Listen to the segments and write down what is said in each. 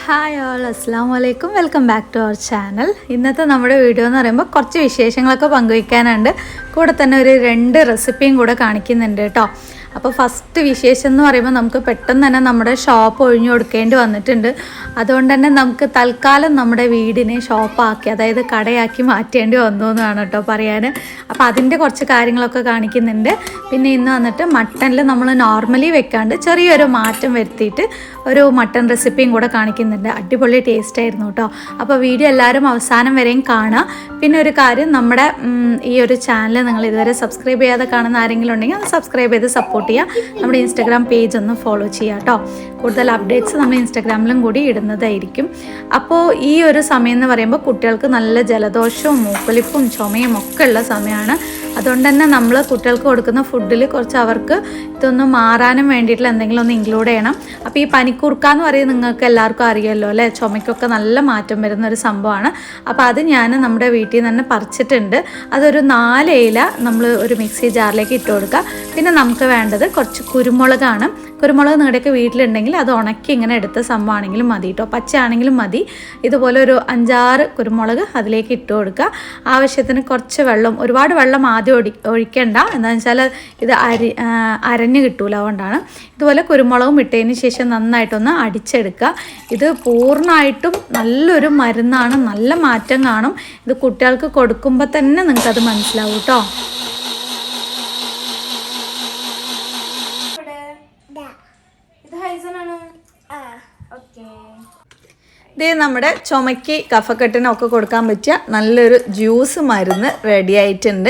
Hi all, അസ്സലാമു അലൈക്കും. Welcome back to our channel. ഇന്നത്തെ നമ്മുടെ വീഡിയോ എന്ന് പറയുമ്പോൾ കുറച്ച് വിശേഷങ്ങളൊക്കെ പങ്കുവയ്ക്കാനുണ്ട്. കൂടെ തന്നെ ഒരു 2 റെസിപ്പിയും കൂടെ കാണിക്കുന്നുണ്ട് കേട്ടോ. അപ്പോൾ ഫസ്റ്റ് വിശേഷം എന്ന് പറയുമ്പോൾ നമുക്ക് പെട്ടെന്ന് തന്നെ നമ്മുടെ ഷോപ്പ് ഒഴിഞ്ഞു കൊടുക്കേണ്ടി വന്നിട്ടുണ്ട്. അതുകൊണ്ട് തന്നെ നമുക്ക് തൽക്കാലം നമ്മുടെ വീടിനെ ഷോപ്പാക്കി, അതായത് കടയാക്കി മാറ്റേണ്ടി വന്നു എന്നാണ് കേട്ടോ പറയാൻ. അപ്പോൾ അതിൻ്റെ കുറച്ച് കാര്യങ്ങളൊക്കെ കാണിക്കുന്നുണ്ട്. പിന്നെ ഇന്ന് വന്നിട്ട് മട്ടനിൽ നമ്മൾ നോർമലി വെക്കാണ്ട് ചെറിയൊരു മാറ്റം വരുത്തിയിട്ട് ഒരു മട്ടൻ റെസിപ്പിയും കൂടെ കാണിക്കുന്നുണ്ട്. അടിപൊളി ടേസ്റ്റ് ആയിരുന്നു കേട്ടോ. അപ്പോൾ വീഡിയോ എല്ലാവരും അവസാനം വരെയും കാണുക. പിന്നെ ഒരു കാര്യം, നമ്മുടെ ഈ ഒരു ചാനൽ നിങ്ങൾ ഇതുവരെ സബ്സ്ക്രൈബ് ചെയ്യാതെ കാണുന്ന ആരെങ്കിലും ഉണ്ടെങ്കിൽ അത് സബ്സ്ക്രൈബ് ചെയ്ത് സപ്പോർട്ട് ചെയ്യുക. നമ്മുടെ ഇൻസ്റ്റാഗ്രാം പേജ് ഒന്ന് ഫോളോ ചെയ്യുക കേട്ടോ. കൂടുതൽ അപ്ഡേറ്റ്സ് നമ്മൾ ഇൻസ്റ്റാഗ്രാമിലും കൂടി ഇടുന്നതായിരിക്കും. അപ്പോൾ ഈ ഒരു സമയം എന്ന് പറയുമ്പോൾ കുട്ടികൾക്ക് നല്ല ജലദോഷവും മൂക്കൊലിപ്പും ചുമയും ഒക്കെ ഉള്ള സമയമാണ്. അതുകൊണ്ട് തന്നെ നമ്മൾ കുട്ടികൾക്ക് കൊടുക്കുന്ന ഫുഡിൽ കുറച്ച് അവർക്ക് ഇതൊന്ന് മാറാനും വേണ്ടിയിട്ടുള്ള എന്തെങ്കിലും ഒന്ന് ഇൻക്ലൂഡ് ചെയ്യണം. അപ്പോൾ ഈ പനിക്കൂർക്ക എന്ന് പറയുന്നത് നിങ്ങൾക്ക് എല്ലാവർക്കും അറിയാമല്ലോ അല്ലേ, ചുമയ്ക്കൊക്കെ നല്ല മാറ്റം വരുന്ന ഒരു സംഭവമാണ്. അപ്പോൾ അത് ഞാൻ നമ്മുടെ വീട്ടിൽ നിന്ന് തന്നെ പറിച്ചിട്ടുണ്ട്. അതൊരു 4 ഇല നമ്മൾ ഒരു മിക്സി ജാറിലേക്ക് ഇട്ട് കൊടുക്കുക. പിന്നെ നമുക്ക് വേണ്ടത് കുറച്ച് കുരുമുളകാണ്. കുരുമുളക് നിങ്ങളുടെയൊക്കെ വീട്ടിലുണ്ടെങ്കിൽ അത് ഉണക്കി ഇങ്ങനെ എടുത്ത സംഭവമാണെങ്കിലും മതി കേട്ടോ, പച്ചയാണെങ്കിലും മതി. ഇതുപോലെ ഒരു 5-6 കുരുമുളക് അതിലേക്ക് ഇട്ട് കൊടുക്കുക. ആവശ്യത്തിന് കുറച്ച് വെള്ളം, ഒരുപാട് വെള്ളം ആദ്യം ഒഴിക്കണ്ട, എന്താണെന്ന് വെച്ചാൽ ഇത് അരഞ്ഞ് കിട്ടൂല. അതുകൊണ്ടാണ് ഇതുപോലെ കുരുമുളകും ഇട്ടതിന് ശേഷം നന്നായിട്ടൊന്ന് അടിച്ചെടുക്കുക. ഇത് പൂർണ്ണമായിട്ടും നല്ലൊരു മരുന്നാണ്, നല്ല മാറ്റം കാണും. ഇത് കുട്ടികൾക്ക് കൊടുക്കുമ്പോൾ തന്നെ നിങ്ങൾക്കത് മനസ്സിലാവും കേട്ടോ. ഇത് നമ്മുടെ ചുമയ്ക്ക് കഫക്കെട്ടിനൊക്കെ കൊടുക്കാൻ പറ്റിയ നല്ലൊരു ജ്യൂസ് മരുന്ന് റെഡി ആയിട്ടുണ്ട്.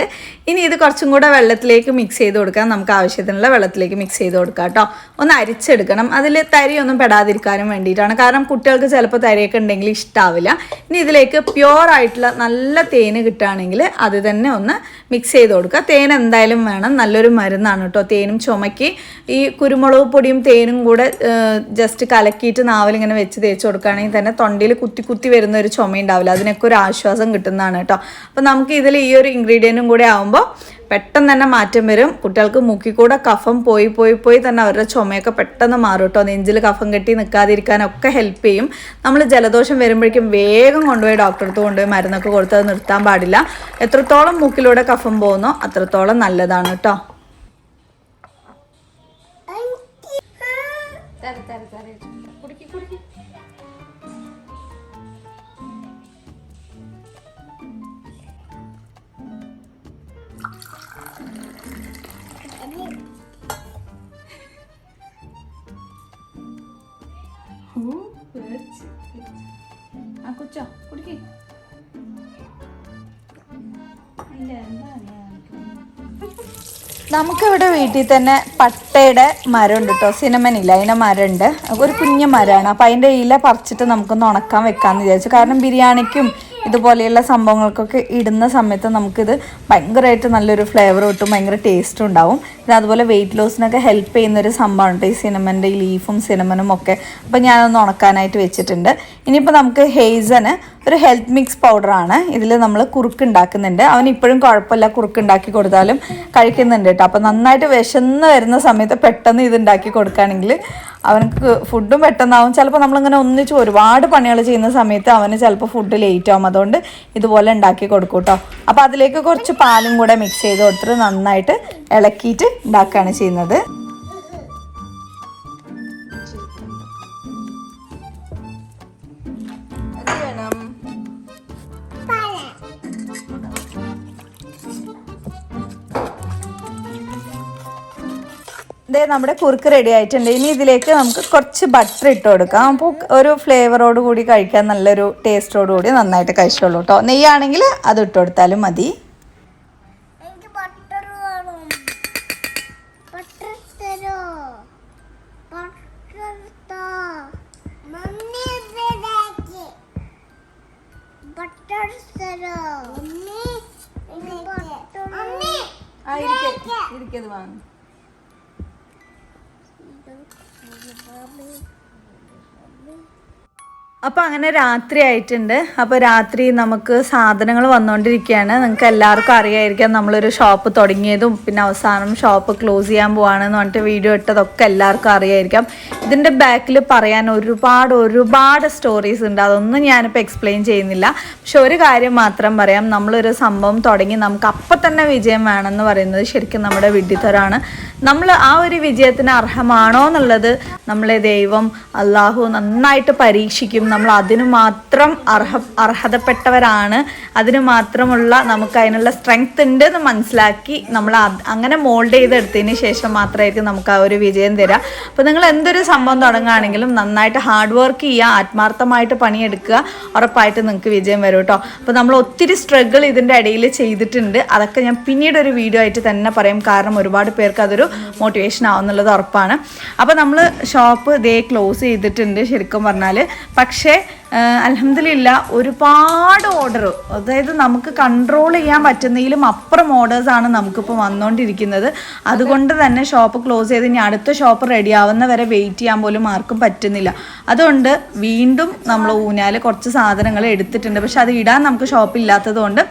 ഇനി ഇത് കുറച്ചും കൂടെ വെള്ളത്തിലേക്ക് മിക്സ് ചെയ്ത് കൊടുക്കാം. നമുക്ക് ആവശ്യത്തിനുള്ള വെള്ളത്തിലേക്ക് മിക്സ് ചെയ്ത് കൊടുക്കാം കേട്ടോ. ഒന്ന് അരിച്ചെടുക്കണം. അതിൽ തരിയൊന്നും പെടാതിരിക്കാനും വേണ്ടിയിട്ടാണ്. കാരണം കുട്ടികൾക്ക് ചിലപ്പോൾ തരിയൊക്കെ ഉണ്ടെങ്കിൽ ഇഷ്ടാവില്ല. ഇനി ഇതിലേക്ക് പ്യുവറായിട്ടുള്ള നല്ല തേന് കിട്ടുകയാണെങ്കിൽ അത് തന്നെ ഒന്ന് മിക്സ് ചെയ്ത് കൊടുക്കുക. തേൻ എന്തായാലും വേണം, നല്ലൊരു മരുന്നാണ് കേട്ടോ. തേനും ചുമയ്ക്ക് ഈ കുരുമുളക് പൊടിയും തേനും കൂടെ ജസ്റ്റ് കലക്കിയിട്ട് നാവിലിങ്ങനെ വെച്ച് തേച്ച് കൊടുക്കുകയാണെങ്കിൽ തന്നെ തൊണ്ടയിൽ കുത്തി വരുന്ന ഒരു ചുമ ഉണ്ടാവില്ല, അതിനൊക്കെ ഒരു ആശ്വാസം കിട്ടുന്നതാണ് കേട്ടോ. അപ്പോൾ നമുക്ക് ഇതിൽ ഈ ഒരു ഇൻഗ്രീഡിയൻറ്റും കൂടെ ആകുമ്പോൾ പെട്ടെന്ന് തന്നെ മാറ്റം വരും. കുട്ടികൾക്ക് മൂക്കിക്കൂടെ കഫം പോയി തന്നെ അവരുടെ ചുമയൊക്കെ പെട്ടെന്ന് മാറും കേട്ടോ. നെഞ്ചിൽ കഫം കെട്ടി നിൽക്കാതിരിക്കാനൊക്കെ ഹെൽപ്പ് ചെയ്യും. നമ്മൾ ജലദോഷം വരുമ്പോഴേക്കും വേഗം കൊണ്ടുപോയി ഡോക്ടറെ അടുത്ത് കൊണ്ടുപോയി മരുന്നൊക്കെ കൊടുത്ത് അത് നിർത്താൻ പാടില്ല. എത്രത്തോളം മൂക്കിലൂടെ കഫം പോകുന്നോ അത്രത്തോളം നല്ലതാണ് കേട്ടോ. നമുക്കിവിടെ വീട്ടിൽ തന്നെ പട്ടയുടെ മരമുണ്ട് കേട്ടോ, സിനമൻ ഇല, അതിൻ്റെ മരമുണ്ട്. ഒരു കുഞ്ഞു മരമാണ്. അപ്പം അതിൻ്റെ ഇല പറിച്ചിട്ട് നമുക്കൊന്ന് ഉണക്കാൻ വെക്കാമെന്ന് വിചാരിച്ചു. കാരണം ബിരിയാണിക്കും ഇതുപോലെയുള്ള സംഭവങ്ങൾക്കൊക്കെ ഇടുന്ന സമയത്ത് നമുക്കിത് ഭയങ്കരമായിട്ട് നല്ലൊരു ഫ്ലേവർ കിട്ടും, ഭയങ്കര ടേസ്റ്റും ഉണ്ടാവും. പിന്നെ അതുപോലെ വെയിറ്റ് ലോസിനൊക്കെ ഹെൽപ്പ് ചെയ്യുന്നൊരു സംഭവമാണ് കേട്ടോ ഈ സിനമൻ്റെ ഈ ലീഫും സിനമനും ഒക്കെ. അപ്പം ഞാനൊന്ന് ഉണക്കാനായിട്ട് വെച്ചിട്ടുണ്ട്. ഇനിയിപ്പോൾ നമുക്ക് ഹെയ്സന് ഒരു ഹെൽത്ത് മിക്സ് പൗഡറാണ്. ഇതിൽ നമ്മൾ കുറുക്ക് ഉണ്ടാക്കുന്നുണ്ട്. അവൻ ഇപ്പോഴും കുഴപ്പമില്ല, കുറുക്ക് ഉണ്ടാക്കി കൊടുത്താലും കഴിക്കുന്നുണ്ട് കേട്ടോ. അപ്പം നന്നായിട്ട് വിശന്ന് വരുന്ന സമയത്ത് പെട്ടെന്ന് ഇത് ഉണ്ടാക്കി കൊടുക്കുകയാണെങ്കിൽ അവനക്ക് ഫുഡും പെട്ടെന്നാവും. ചിലപ്പോൾ നമ്മളിങ്ങനെ ഒന്നിച്ച് ഒരുപാട് പണികൾ ചെയ്യുന്ന സമയത്ത് അവന് ചിലപ്പോൾ ഫുഡ് ലേറ്റ് ആവും. അതുകൊണ്ട് ഇതുപോലെ ഉണ്ടാക്കി കൊടുക്കും കേട്ടോ. അപ്പോൾ അതിലേക്ക് കുറച്ച് പാലും കൂടെ മിക്സ് ചെയ്ത് കൊടുത്തിട്ട് നന്നായിട്ട് ഇളക്കിയിട്ട് ഉണ്ടാക്കുകയാണ് ചെയ്യുന്നത്. ഇതേ നമ്മുടെ കുറുക്ക് റെഡി ആയിട്ടുണ്ട്. ഇനി ഇതിലേക്ക് നമുക്ക് കുറച്ച് ബട്ടർ ഇട്ട് കൊടുക്കാം. അപ്പോൾ ഒരു ഫ്ലേവറോട് കൂടി കഴിക്കാൻ നല്ലൊരു ടേസ്റ്റോട് കൂടി നന്നായിട്ട് കഴിച്ചോളൂ കേട്ടോ. നെയ്യാണെങ്കിൽ അത് ഇട്ട് കൊടുത്താലും മതി. ഇരിക്കത് വാങ്ങ. അപ്പോൾ അങ്ങനെ രാത്രി ആയിട്ടുണ്ട്. അപ്പോൾ രാത്രി നമുക്ക് സാധനങ്ങൾ വന്നുകൊണ്ടിരിക്കുകയാണ്. നിങ്ങൾക്ക് എല്ലാവർക്കും അറിയായിരിക്കാം നമ്മളൊരു ഷോപ്പ് തുടങ്ങിയതും പിന്നെ അവസാനം ഷോപ്പ് ക്ലോസ് ചെയ്യാൻ പോവാണെന്ന് പറഞ്ഞിട്ട് വീഡിയോ ഇട്ടതൊക്കെ എല്ലാവർക്കും അറിയായിരിക്കാം. ഇതിൻ്റെ ബാക്കിൽ പറയാൻ ഒരുപാട് സ്റ്റോറീസ് ഉണ്ട്. അതൊന്നും ഞാനിപ്പോൾ എക്സ്പ്ലെയിൻ ചെയ്യുന്നില്ല. പക്ഷെ ഒരു കാര്യം മാത്രം പറയാം, നമ്മളൊരു സംഭവം തുടങ്ങി നമുക്ക് അപ്പം തന്നെ വിജയം വേണമെന്ന് പറയുന്നത് ശരിക്കും നമ്മുടെ വിഡ്ഢിത്തരാണ്. നമ്മൾ ആ ഒരു വിജയത്തിന് അർഹമാണോ എന്നുള്ളത് നമ്മളെ ദൈവം അള്ളാഹു നന്നായിട്ട് പരീക്ഷിക്കും. നമ്മൾ അതിനു മാത്രം അർഹതപ്പെട്ടവരാണ്, അതിന് മാത്രമുള്ള നമുക്ക് അതിനുള്ള സ്ട്രെങ്ത് ഉണ്ട് എന്ന് മനസ്സിലാക്കി നമ്മൾ അങ്ങനെ മോൾഡ് ചെയ്തെടുത്തതിന് ശേഷം മാത്രമായിരിക്കും നമുക്ക് ആ ഒരു വിജയം തരിക. അപ്പോൾ നിങ്ങൾ എന്തൊരു സംഭവം തുടങ്ങുകയാണെങ്കിലും നന്നായിട്ട് ഹാർഡ് വർക്ക് ചെയ്യുക, ആത്മാർത്ഥമായിട്ട് പണിയെടുക്കുക, ഉറപ്പായിട്ട് നിങ്ങൾക്ക് വിജയം വരും കേട്ടോ. അപ്പോൾ നമ്മൾ ഒത്തിരി സ്ട്രഗിൾ ഇതിൻ്റെ ഇടയിൽ ചെയ്തിട്ടുണ്ട്. അതൊക്കെ ഞാൻ പിന്നീട് ഒരു വീഡിയോ ആയിട്ട് തന്നെ പറയും, കാരണം ഒരുപാട് പേർക്ക് അതൊരു മോട്ടിവേഷൻ ആവുന്നുള്ളത് ഉറപ്പാണ്. അപ്പോൾ നമ്മൾ ഷോപ്പ് ക്ലോസ് ചെയ്തിട്ടുണ്ട് ശരിക്കും പറഞ്ഞാൽ. പക്ഷേ അൽഹംദുലില്ലാ ഒരുപാട് ഓർഡർ, അതായത് നമുക്ക് കൺട്രോൾ ചെയ്യാൻ പറ്റുന്നതിലും അപ്പുറം ഓർഡേഴ്സാണ് നമുക്കിപ്പോൾ വന്നുകൊണ്ടിരിക്കുന്നത്. അതുകൊണ്ട് തന്നെ ഷോപ്പ് ക്ലോസ് ചെയ്ത് ഇനി അടുത്ത ഷോപ്പ് റെഡി ആവുന്ന വരെ വെയിറ്റ് ചെയ്യാൻ പോലും ആർക്കും പറ്റുന്നില്ല. അതുകൊണ്ട് വീണ്ടും നമ്മൾ ഊഞ്ഞാൽ കുറച്ച് സാധനങ്ങൾ എടുത്തിട്ടുണ്ട്. പക്ഷെ അത് ഇടാൻ നമുക്ക് ഷോപ്പില്ലാത്തത് കൊണ്ട്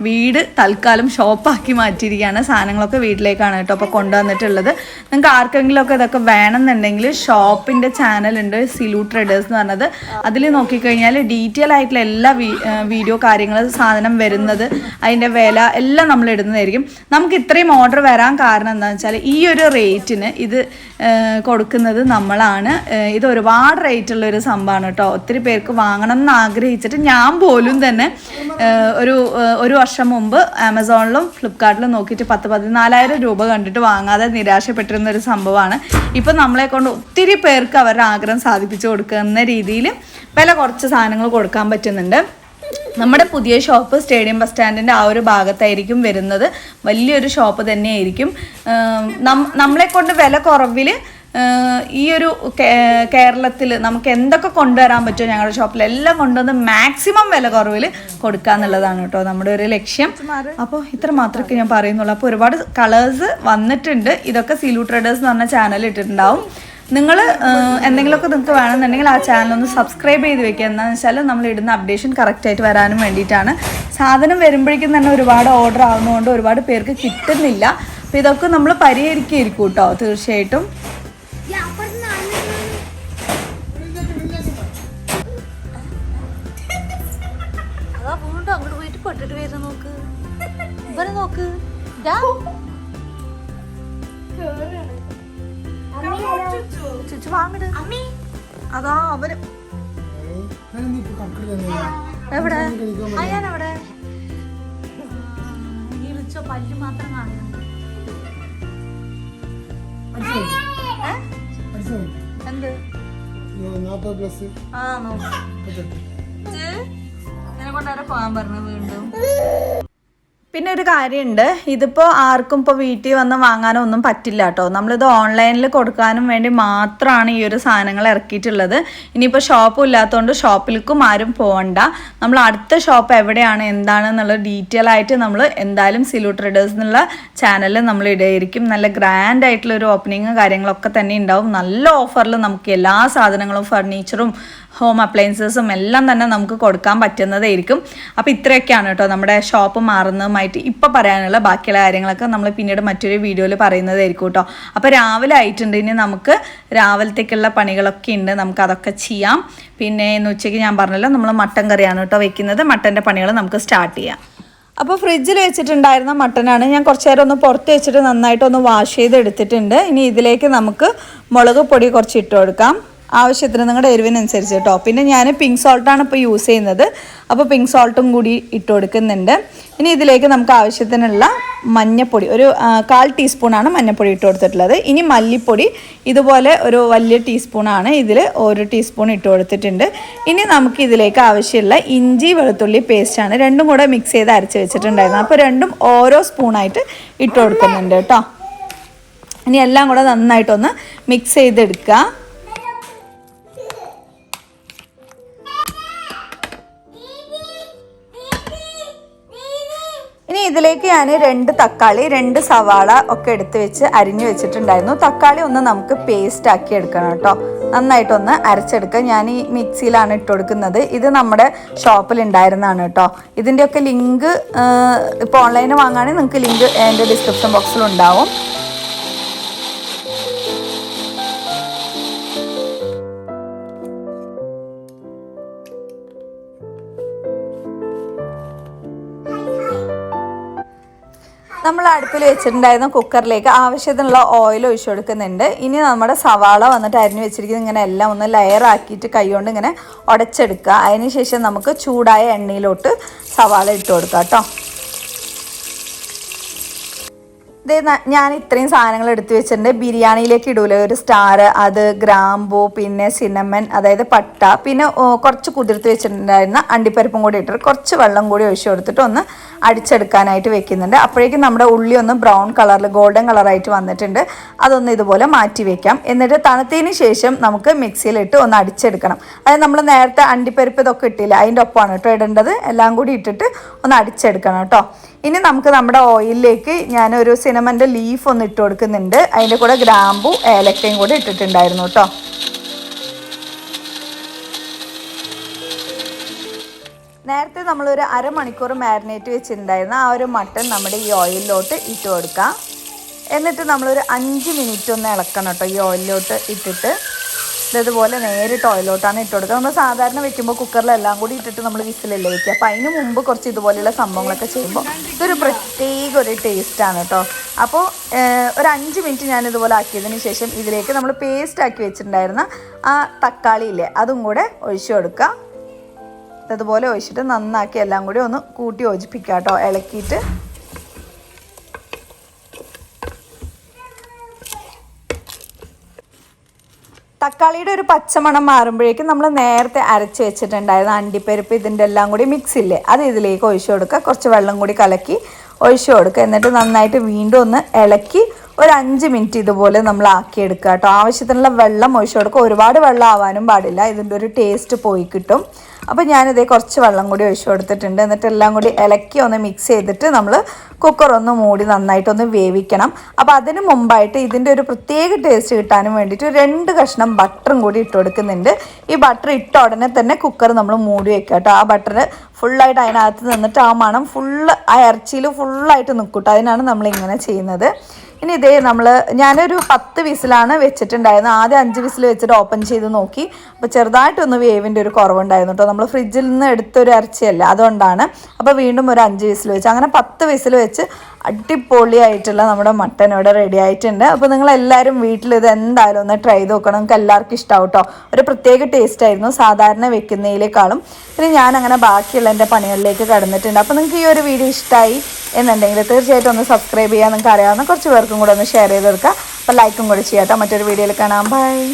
വീട് തൽക്കാലം ഷോപ്പാക്കി മാറ്റിയിരിക്കുകയാണ്. സാധനങ്ങളൊക്കെ വീട്ടിലേക്കാണ് കേട്ടോ അപ്പോൾ കൊണ്ടുവന്നിട്ടുള്ളത്. നിങ്ങൾക്ക് ആർക്കെങ്കിലുമൊക്കെ ഇതൊക്കെ വേണമെന്നുണ്ടെങ്കിൽ ഷോപ്പിൻ്റെ ചാനലുണ്ട്, സിലു ട്രേഡേഴ്സ് എന്ന് പറഞ്ഞത്. അതിൽ നോക്കിക്കഴിഞ്ഞാൽ ഡീറ്റെയിൽ ആയിട്ടുള്ള എല്ലാ വീഡിയോ കാര്യങ്ങൾ, സാധനം വരുന്നത്, അതിൻ്റെ വില എല്ലാം നമ്മൾ ഇടുന്നതായിരിക്കും. നമുക്ക് ഇത്രയും ഓർഡർ വരാൻ കാരണം എന്താണെന്ന് വെച്ചാൽ ഈ ഒരു റേറ്റിന് ഇത് കൊടുക്കുന്നത് നമ്മളാണ്. ഇത് ഒരുപാട് റേറ്റുള്ളൊരു സംഭവമാണ് കേട്ടോ. ഒത്തിരി പേർക്ക് വാങ്ങണം എന്ന് ആഗ്രഹിച്ചിട്ട് ഞാൻ പോലും തന്നെ ഒരു വർഷം മുമ്പ് ആമസോണിലും ഫ്ലിപ്കാർട്ടിലും നോക്കിയിട്ട് 14,000 രൂപ കണ്ടിട്ട് വാങ്ങാതെ നിരാശപ്പെട്ടിരുന്ന ഒരു സംഭവമാണ്. ഇപ്പം നമ്മളെ കൊണ്ട് ഒത്തിരി പേർക്ക് അവരുടെ ആഗ്രഹം സാധിപ്പിച്ചു കൊടുക്കുന്ന രീതിയിൽ വില കുറച്ച് സാധനങ്ങൾ കൊടുക്കാൻ പറ്റുന്നുണ്ട്. നമ്മുടെ പുതിയ ഷോപ്പ് സ്റ്റേഡിയം ബസ് സ്റ്റാൻഡിൻ്റെ ആ ഒരു ഭാഗത്തായിരിക്കും വരുന്നത്. വലിയൊരു ഷോപ്പ് തന്നെയായിരിക്കും. നമ്മളെ കൊണ്ട് വില കുറവിൽ ഈ ഒരു കേരളത്തിൽ നമുക്ക് എന്തൊക്കെ കൊണ്ടുവരാൻ പറ്റുമോ ഞങ്ങളുടെ ഷോപ്പിൽ എല്ലാം കൊണ്ടുവന്ന് മാക്സിമം വില കുറവിൽ കൊടുക്കുക എന്നുള്ളതാണ് കേട്ടോ നമ്മുടെ ഒരു ലക്ഷ്യം. അപ്പോൾ ഇത്ര മാത്രമേ ഞാൻ പറയുന്നുള്ളൂ. അപ്പോൾ ഒരുപാട് കളേഴ്സ് വന്നിട്ടുണ്ട്. ഇതൊക്കെ സിലു ട്രേഡേഴ്സ് എന്ന് പറഞ്ഞ ചാനൽ ഇട്ടിട്ടുണ്ടാവും. നിങ്ങൾ എന്തെങ്കിലുമൊക്കെ നിങ്ങൾക്ക് വേണമെന്നുണ്ടെങ്കിൽ ആ ചാനലൊന്ന് സബ്സ്ക്രൈബ് ചെയ്ത് വെക്കുക. എന്താണെന്ന് വെച്ചാൽ നമ്മൾ ഇടുന്ന അപ്ഡേഷൻ കറക്റ്റായിട്ട് വരാനും വേണ്ടിയിട്ടാണ്. സാധനം വരുമ്പോഴേക്കും തന്നെ ഒരുപാട് ഓർഡർ ആവുന്നതുകൊണ്ട് ഒരുപാട് പേർക്ക് കിട്ടുന്നില്ല. അപ്പോൾ ഇതൊക്കെ നമ്മൾ പരിഹരിക്കുകയായിരിക്കും കേട്ടോ തീർച്ചയായിട്ടും. അങ്ങോട്ട് പോയിട്ട് പൊട്ടിട്ട് വരുന്ന നോക്ക്, ഇവരെ നോക്ക്. ചുച്ചു വാങ്ങിട്. അതാ അവര് എവിടെ അയ്യാനെവിടെ ഈ വിളിച്ചോ പല്ല് മാത്രം കാണുന്നുണ്ട്. എന്ത് ആ നോക്ക് ഇതിനെ കൊണ്ടാരെ പോകാൻ പറഞ്ഞത് വീണ്ടും. പിന്നെ ഒരു കാര്യമുണ്ട്, ഇതിപ്പോൾ ആർക്കും ഇപ്പോൾ വീട്ടിൽ വന്ന് വാങ്ങാനോ ഒന്നും പറ്റില്ല കേട്ടോ. നമ്മളിത് ഓൺലൈനിൽ കൊടുക്കാനും വേണ്ടി മാത്രമാണ് ഈ ഒരു സാധനങ്ങൾ ഇറക്കിയിട്ടുള്ളത്. ഇനിയിപ്പോൾ ഷോപ്പും ഇല്ലാത്തതുകൊണ്ട് ഷോപ്പിലേക്കും ആരും പോകണ്ട. നമ്മൾ അടുത്ത ഷോപ്പ് എവിടെയാണ് എന്താണെന്നുള്ള ഡീറ്റെയിൽ ആയിട്ട് നമ്മൾ എന്തായാലും സിലു ട്രേഡേഴ്സ് എന്നുള്ള ചാനലിൽ നമ്മൾ ഇടയായിരിക്കും. നല്ല ഗ്രാൻഡ് ആയിട്ടുള്ളൊരു ഓപ്പണിങ് കാര്യങ്ങളൊക്കെ തന്നെ ഉണ്ടാവും. നല്ല ഓഫറിൽ നമുക്ക് എല്ലാ സാധനങ്ങളും ഫർണിച്ചറും ഹോം അപ്ലയൻസസും എല്ലാം തന്നെ നമുക്ക് കൊടുക്കാൻ പറ്റുന്നതായിരിക്കും. അപ്പോൾ ഇത്രയൊക്കെയാണ് കേട്ടോ നമ്മുടെ ഷോപ്പ് മാറുന്നതുമായിട്ട് ഇപ്പോൾ പറയാനുള്ള ബാക്കിയുള്ള കാര്യങ്ങളൊക്കെ നമ്മൾ പിന്നീട് മറ്റൊരു വീഡിയോയിൽ പറയുന്നതായിരിക്കും കേട്ടോ. അപ്പോൾ രാവിലെ ആയിട്ടുണ്ട്, ഇനി നമുക്ക് രാവിലത്തേക്കുള്ള പണികളൊക്കെ ഉണ്ട്, നമുക്കതൊക്കെ ചെയ്യാം. പിന്നെ ഇന്ന് ഉച്ചയ്ക്ക് ഞാൻ പറഞ്ഞല്ലോ നമ്മൾ മട്ടൻ കറിയാണ് കേട്ടോ വെക്കുന്നത്. മട്ടൻ്റെ പണികൾ നമുക്ക് സ്റ്റാർട്ട് ചെയ്യാം. അപ്പോൾ ഫ്രിഡ്ജിൽ വെച്ചിട്ടുണ്ടായിരുന്ന മട്ടനാണ് ഞാൻ കുറച്ച് നേരം ഒന്ന് പുറത്ത് വെച്ചിട്ട് നന്നായിട്ടൊന്ന് വാഷ് ചെയ്ത് എടുത്തിട്ടുണ്ട്. ഇനി ഇതിലേക്ക് നമുക്ക് മുളക് പൊടി കുറച്ച് ഇട്ട് കൊടുക്കാം, ആവശ്യത്തിന് നിങ്ങളുടെ എരിവിനനുസരിച്ച് കേട്ടോ. പിന്നെ ഞാൻ പിങ്ക് സോൾട്ടാണ് ഇപ്പോൾ യൂസ് ചെയ്യുന്നത്, അപ്പോൾ പിങ്ക് സോൾട്ടും കൂടി ഇട്ട് കൊടുക്കുന്നുണ്ട്. ഇനി ഇതിലേക്ക് നമുക്ക് ആവശ്യത്തിനുള്ള മഞ്ഞൾപ്പൊടി ഒരു 1/4 ടീസ്പൂണാണ് മഞ്ഞൾപ്പൊടി ഇട്ട് കൊടുത്തിട്ടുള്ളത്. ഇനി മല്ലിപ്പൊടി ഇതുപോലെ ഒരു വലിയ ടീസ്പൂണാണ്, ഇതിൽ 1 ടീസ്പൂൺ ഇട്ട് കൊടുത്തിട്ടുണ്ട്. ഇനി നമുക്ക് ഇതിലേക്ക് ആവശ്യമുള്ള ഇഞ്ചി വെളുത്തുള്ളി പേസ്റ്റാണ്, രണ്ടും കൂടെ മിക്സ് ചെയ്ത് അരച്ച് വെച്ചിട്ടുണ്ടായിരുന്നു. അപ്പോൾ രണ്ടും ഓരോ സ്പൂണായിട്ട് ഇട്ട് കൊടുക്കുന്നുണ്ട് കേട്ടോ. ഇനി എല്ലാം കൂടെ നന്നായിട്ടൊന്ന് മിക്സ് ചെയ്തെടുക്കുക. ഇനി ഇതിലേക്ക് ഞാൻ 2 തക്കാളി 2 സവാള ഒക്കെ എടുത്ത് വെച്ച് അരിഞ്ഞു വെച്ചിട്ടുണ്ടായിരുന്നു. തക്കാളി ഒന്ന് നമുക്ക് പേസ്റ്റ് ആക്കി എടുക്കണം കേട്ടോ. നന്നായിട്ടൊന്ന് അരച്ചെടുക്കുക. ഞാൻ ഈ മിക്സിയിലാണ് ഇട്ട് കൊടുക്കുന്നത്. ഇത് നമ്മുടെ ഷോപ്പിൽ ഉണ്ടായിരുന്നതാണ് കേട്ടോ. ഇതിൻ്റെയൊക്കെ ലിങ്ക് ഇപ്പോൾ ഓൺലൈനിൽ വാങ്ങുകയാണെങ്കിൽ നിങ്ങൾക്ക് ലിങ്ക് എൻ്റെ ഡിസ്ക്രിപ്ഷൻ ബോക്സിലുണ്ടാവും. നമ്മൾ അടുപ്പിൽ വെച്ചിട്ടുണ്ടായിരുന്ന കുക്കറിലേക്ക് ആവശ്യത്തിനുള്ള ഓയിൽ ഒഴിച്ചു കൊടുക്കുന്നുണ്ട്. ഇനി നമ്മുടെ സവാള വന്നിട്ട് അരിഞ്ഞു വെച്ചിരിക്കുന്നത് ഇങ്ങനെ എല്ലാം ഒന്ന് ലെയർ ആക്കിയിട്ട് കൈകൊണ്ട് ഇങ്ങനെ ഉടച്ചെടുക്കുക. അതിനുശേഷം നമുക്ക് ചൂടായ എണ്ണയിലോട്ട് സവാള ഇട്ട് കൊടുക്കാം കേട്ടോ. ഞാൻ ഇത്രയും സാധനങ്ങൾ എടുത്തു വെച്ചിട്ടുണ്ട്. ബിരിയാണിയിലേക്ക് ഇടൂലേ ഒരു സ്റ്റാർ, അത് ഗ്രാമ്പൂ, പിന്നെ സിനമൻ അതായത് പട്ട, പിന്നെ കുറച്ച് കുതിർത്ത് വെച്ചിട്ടുണ്ടായിരുന്ന അണ്ടിപ്പരിപ്പും കൂടി ഇട്ടിട്ട് കുറച്ച് വെള്ളം കൂടി ഒഴിച്ചു കൊടുത്തിട്ട് ഒന്ന് അടിച്ചെടുക്കാനായിട്ട് വെക്കുന്നുണ്ട്. അപ്പോഴേക്കും നമ്മുടെ ഉള്ളി ഒന്ന് ബ്രൗൺ കളറിൽ ഗോൾഡൻ കളറായിട്ട് വന്നിട്ടുണ്ട്. അതൊന്ന് ഇതുപോലെ മാറ്റി വെക്കാം. എന്നിട്ട് തണുത്തതിന് ശേഷം നമുക്ക് മിക്സിയിലിട്ട് ഒന്ന് അടിച്ചെടുക്കണം. അതായത് നമ്മൾ നേരത്തെ അണ്ടിപ്പരിപ്പ് ഇതൊക്കെ ഇട്ടില്ല, അതിൻ്റെ ഒപ്പമാണ് കേട്ടോ ഇടേണ്ടത്. എല്ലാം കൂടി ഇട്ടിട്ട് ഒന്ന് അടിച്ചെടുക്കണം കേട്ടോ. ഇനി നമുക്ക് നമ്മുടെ ഓയിലിലേക്ക് ഞാനൊരു സിനമൻ്റെ ലീഫ് ഒന്ന് ഇട്ട് കൊടുക്കുന്നുണ്ട്. അതിൻ്റെ കൂടെ ഗ്രാമ്പു ഏലക്കയും കൂടി ഇട്ടിട്ടുണ്ടായിരുന്നു കേട്ടോ. നേരത്തെ നമ്മളൊരു അരമണിക്കൂർ മാരിനേറ്റ് വെച്ചിട്ടുണ്ടായിരുന്ന ആ ഒരു മട്ടൺ നമ്മുടെ ഈ ഓയിലിലോട്ട് ഇട്ട് കൊടുക്കാം. എന്നിട്ട് നമ്മളൊരു 5 മിനിറ്റ് ഒന്ന് ഇളക്കണം കേട്ടോ. ഈ ഓയിലിലോട്ട് ഇട്ടിട്ട് ഇതുപോലെ നേരിട്ട് ഓയിലോട്ടാണ് ഇട്ട് കൊടുക്കുക. നമ്മൾ സാധാരണ വെക്കുമ്പോൾ കുക്കറിലെല്ലാം കൂടി ഇട്ടിട്ട് നമ്മൾ വിസിലല്ലേ വയ്ക്കുക. അപ്പോൾ അതിന് മുമ്പ് കുറച്ച് ഇതുപോലെയുള്ള സംഭവങ്ങളൊക്കെ ചെയ്യുമ്പോൾ ഇതൊരു പ്രത്യേക ഒരു ടേസ്റ്റാണ് കേട്ടോ. അപ്പോൾ ഒരു 5 മിനിറ്റ് ഞാൻ ഇതുപോലെ ആക്കിയതിന് ശേഷം ഇതിലേക്ക് നമ്മൾ പേസ്റ്റ് ആക്കി വെച്ചിട്ടുണ്ടായിരുന്ന ആ തക്കാളി ഇല്ലേ അതും കൂടെ ഒഴിച്ചു കൊടുക്കുക. അതുപോലെ ഒഴിച്ചിട്ട് നന്നാക്കി എല്ലാം കൂടി ഒന്ന് കൂട്ടി യോജിപ്പിക്കുക കേട്ടോ, ഇളക്കിയിട്ട്. തക്കാളിയുടെ ഒരു പച്ചമണം മാറുമ്പോഴേക്കും നമ്മൾ നേരത്തെ അരച്ച് വെച്ചിട്ടുണ്ടായിരുന്ന അണ്ടിപ്പരിപ്പ് ഇതിൻ്റെ എല്ലാം കൂടി മിക്സ് ഇല്ലേ അത് ഇതിലേക്ക് ഒഴിച്ചു കൊടുക്കുക. കുറച്ച് വെള്ളം കൂടി കലക്കി ഒഴിച്ചു കൊടുക്കുക. എന്നിട്ട് നന്നായിട്ട് വീണ്ടും ഒന്ന് ഇളക്കി ഒരു 5 മിനിറ്റ് ഇതുപോലെ നമ്മൾ ആക്കിയെടുക്കുക കേട്ടോ. ആവശ്യത്തിനുള്ള വെള്ളം ഒഴിച്ചു കൊടുക്കുക. ഒരുപാട് വെള്ളം ആവാനും പാടില്ല, ഇതിൻ്റെ ഒരു ടേസ്റ്റ് പോയി കിട്ടും. അപ്പോൾ ഞാനിതേ കുറച്ച് വെള്ളം കൂടി ഒഴിച്ചു കൊടുത്തിട്ടുണ്ട്. എന്നിട്ട് എല്ലാം കൂടി ഇളക്കി ഒന്ന് മിക്സ് ചെയ്തിട്ട് നമ്മൾ കുക്കർ ഒന്ന് മൂടി നന്നായിട്ടൊന്ന് വേവിക്കണം. അപ്പോൾ അതിന് മുമ്പായിട്ട് ഇതിൻ്റെ ഒരു പ്രത്യേക ടേസ്റ്റ് കിട്ടാനും വേണ്ടിയിട്ട് 2 കഷ്ണം ബട്ടറും കൂടി ഇട്ട് കൊടുക്കുന്നുണ്ട്. ഈ ബട്ടർ ഇട്ട ഉടനെ തന്നെ കുക്കർ നമ്മൾ മൂടി വെക്കുക കേട്ടോ. ആ ബട്ടർ ഫുള്ളായിട്ട് അതിനകത്ത് നിന്നിട്ട് ആ മണം ആ ഇറച്ചിയിൽ ഫുള്ളായിട്ട് നിൽക്കും കേട്ടോ. അതിനാണ് നമ്മളിങ്ങനെ ചെയ്യുന്നത്. ഇനി ഇതേ ഞാനൊരു 10 വിസിലാണ് വെച്ചിട്ടുണ്ടായിരുന്നു. ആദ്യം 5 വിസിൽ വെച്ചിട്ട് ഓപ്പൺ ചെയ്ത് നോക്കി. അപ്പോൾ ചെറുതായിട്ടൊന്ന് വേവിൻ്റെ ഒരു കുറവുണ്ടായിരുന്നു കേട്ടോ. നമ്മൾ ഫ്രിഡ്ജിൽ നിന്ന് എടുത്തൊരു ഇറച്ചിയല്ല, അതുകൊണ്ടാണ്. അപ്പോൾ വീണ്ടും ഒരു 5 വിസിൽ വെച്ച് അങ്ങനെ 10 വിസിൽ വെച്ച് അടിപൊളിയായിട്ടുള്ള നമ്മുടെ മട്ടൻ ഇവിടെ റെഡി ആയിട്ടുണ്ട്. അപ്പോൾ നിങ്ങളെല്ലാവരും വീട്ടിൽ ഇത് എന്തായാലും ഒന്ന് ട്രൈ ചെയ്ത് നോക്കണം. നിങ്ങൾക്ക് എല്ലാവർക്കും ഇഷ്ടമാവും കേട്ടോ. ഒരു പ്രത്യേക ടേസ്റ്റ് ആയിരുന്നു സാധാരണ വെക്കുന്നതിലേക്കാളും. പിന്നെ ഞാനങ്ങനെ ബാക്കിയുള്ള എൻ്റെ പണികളിലേക്ക് കടന്നിട്ടുണ്ട്. അപ്പോൾ നിങ്ങൾക്ക് ഈ ഒരു വീഡിയോ ഇഷ്ടമായി എന്നുണ്ടെങ്കിൽ തീർച്ചയായിട്ടും ഒന്ന് സബ്സ്ക്രൈബ് ചെയ്യാൻ. നിങ്ങൾക്ക് അറിയാവുന്ന കുറച്ച് പേർക്കും കൂടെ ഒന്ന് ഷെയർ ചെയ്ത് കൊടുക്കുക. അപ്പോൾ ലൈക്കും കൂടെ ചെയ്യാം കേട്ടോ. മറ്റൊരു വീഡിയോയിൽ കാണാം. ബൈ.